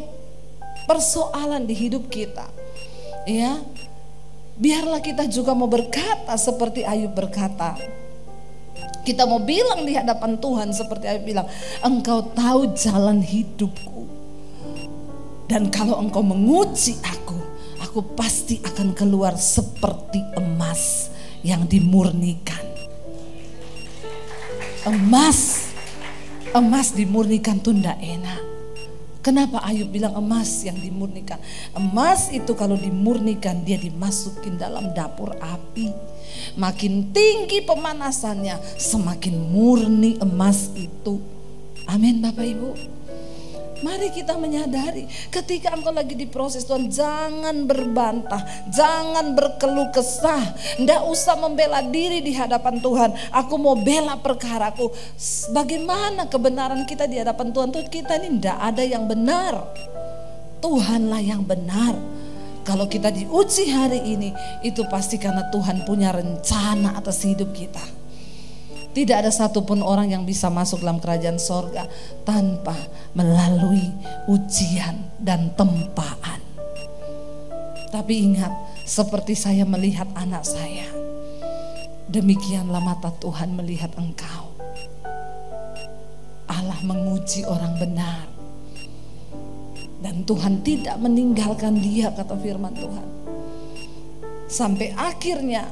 persoalan di hidup kita. Ya, biarlah kita juga mau berkata seperti Ayub berkata. Kita mau bilang di hadapan Tuhan seperti Ayub bilang, Engkau tahu jalan hidupku. Dan kalau Engkau menguji aku pasti akan keluar seperti emas yang dimurnikan. Emas dimurnikan tuh ndak enak. Kenapa Ayub bilang emas yang dimurnikan? Emas itu kalau dimurnikan dia dimasukin dalam dapur api. Makin tinggi pemanasannya, semakin murni emas itu. Amin Bapak Ibu. Mari kita menyadari ketika engkau lagi diproses Tuhan, jangan berbantah, jangan berkeluh kesah, ndak usah membela diri di hadapan Tuhan. Aku mau bela perkaraku. Bagaimana kebenaran kita di hadapan Tuhan? Tuh kita ini ndak ada yang benar, Tuhanlah yang benar. Kalau kita diuji hari ini, itu pasti karena Tuhan punya rencana atas hidup kita. Tidak ada satupun orang yang bisa masuk dalam kerajaan sorga tanpa melalui ujian dan tempaan. Tapi ingat, seperti saya melihat anak saya, demikianlah mata Tuhan melihat engkau. Allah menguji orang benar. Dan Tuhan tidak meninggalkan dia, kata firman Tuhan. Sampai akhirnya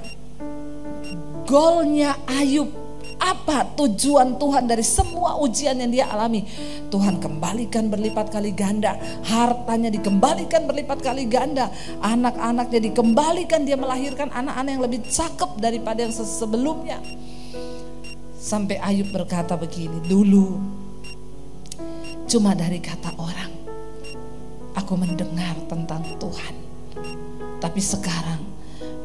golnya Ayub. Apa tujuan Tuhan dari semua ujian yang dia alami? Tuhan kembalikan berlipat kali ganda. Hartanya dikembalikan berlipat kali ganda. Anak-anaknya dikembalikan. Dia melahirkan anak-anak yang lebih cakep daripada yang sebelumnya. Sampai Ayub berkata begini, dulu cuma dari kata orang aku mendengar tentang Tuhan. Tapi sekarang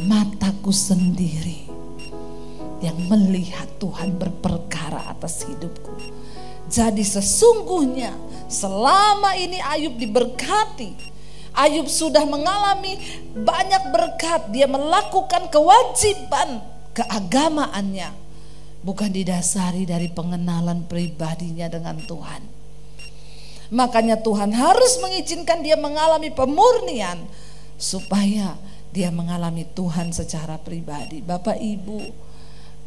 mataku sendiri yang melihat Tuhan berperkara atas hidupku. Jadi sesungguhnya selama ini Ayub diberkati. Ayub sudah mengalami banyak berkat. Dia melakukan kewajiban keagamaannya, bukan didasari dari pengenalan pribadinya dengan Tuhan. Makanya Tuhan harus mengizinkan dia mengalami pemurnian supaya dia mengalami Tuhan secara pribadi. Bapak Ibu,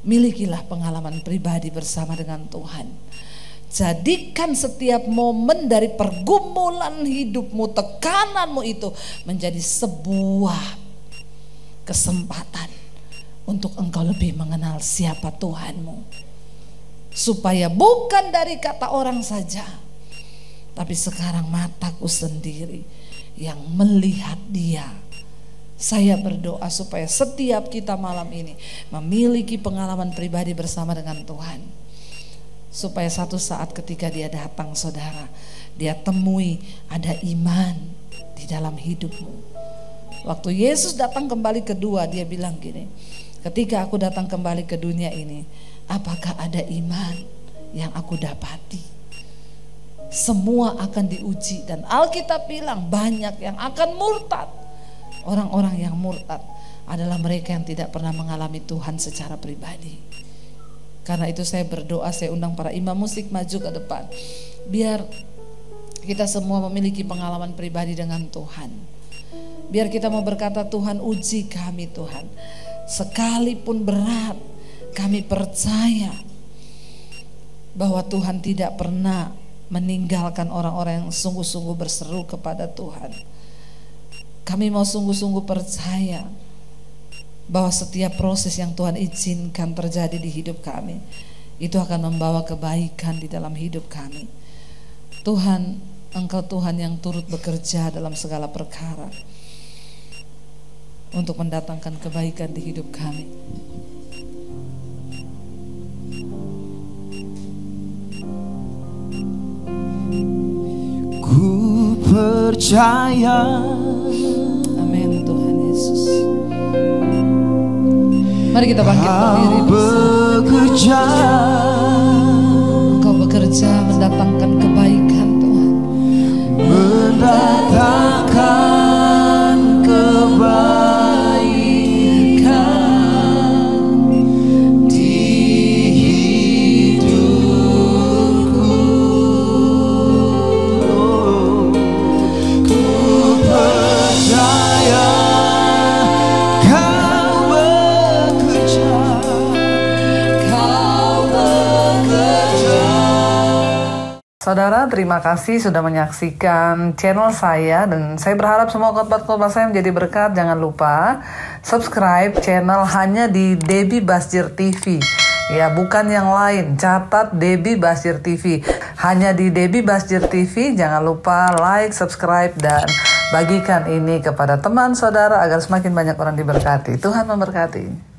milikilah pengalaman pribadi bersama dengan Tuhan. Jadikan setiap momen dari pergumulan hidupmu, tekananmu itu menjadi sebuah kesempatan untuk engkau lebih mengenal siapa Tuhanmu. Supaya bukan dari kata orang saja, tapi sekarang mataku sendiri yang melihat dia. Saya berdoa supaya setiap kita malam ini memiliki pengalaman pribadi bersama dengan Tuhan. Supaya satu saat ketika dia datang, saudara, dia temui ada iman di dalam hidupmu. Waktu Yesus datang kembali kedua, dia bilang gini, ketika aku datang kembali ke dunia ini, apakah ada iman yang aku dapati? Semua akan diuji, dan Alkitab bilang banyak yang akan murtad. Orang-orang yang murtad adalah mereka yang tidak pernah mengalami Tuhan secara pribadi. Karena itu saya berdoa, saya undang para imam musik maju ke depan, biar kita semua memiliki pengalaman pribadi dengan Tuhan. Biar kita mau berkata, Tuhan uji kami Tuhan, sekalipun berat, kami percaya bahwa Tuhan tidak pernah meninggalkan orang-orang yang sungguh-sungguh berseru kepada Tuhan. Kami mau sungguh-sungguh percaya bahwa setiap proses yang Tuhan izinkan terjadi di hidup kami, itu akan membawa kebaikan di dalam hidup kami. Tuhan, Engkau Tuhan yang turut bekerja dalam segala perkara untuk mendatangkan kebaikan di hidup kami. Ku percaya. Amin Tuhan Yesus. Mari kita bangkit berdiri. Bekerja. Engkau bekerja mendatangkan kebaikan Tuhan. Mendatangkan kebaikan di hidupku. Ku percaya Kau bekerja. Saudara, terima kasih sudah menyaksikan channel saya, dan saya berharap semua khotbah-khotbah saya menjadi berkat. Jangan lupa subscribe channel hanya di Debbie Basjir TV. Ya, bukan yang lain. Catat Debbie Basjir TV. Hanya di Debbie Basjir TV. Jangan lupa like, subscribe, dan bagikan ini kepada teman saudara agar semakin banyak orang diberkati. Tuhan memberkati.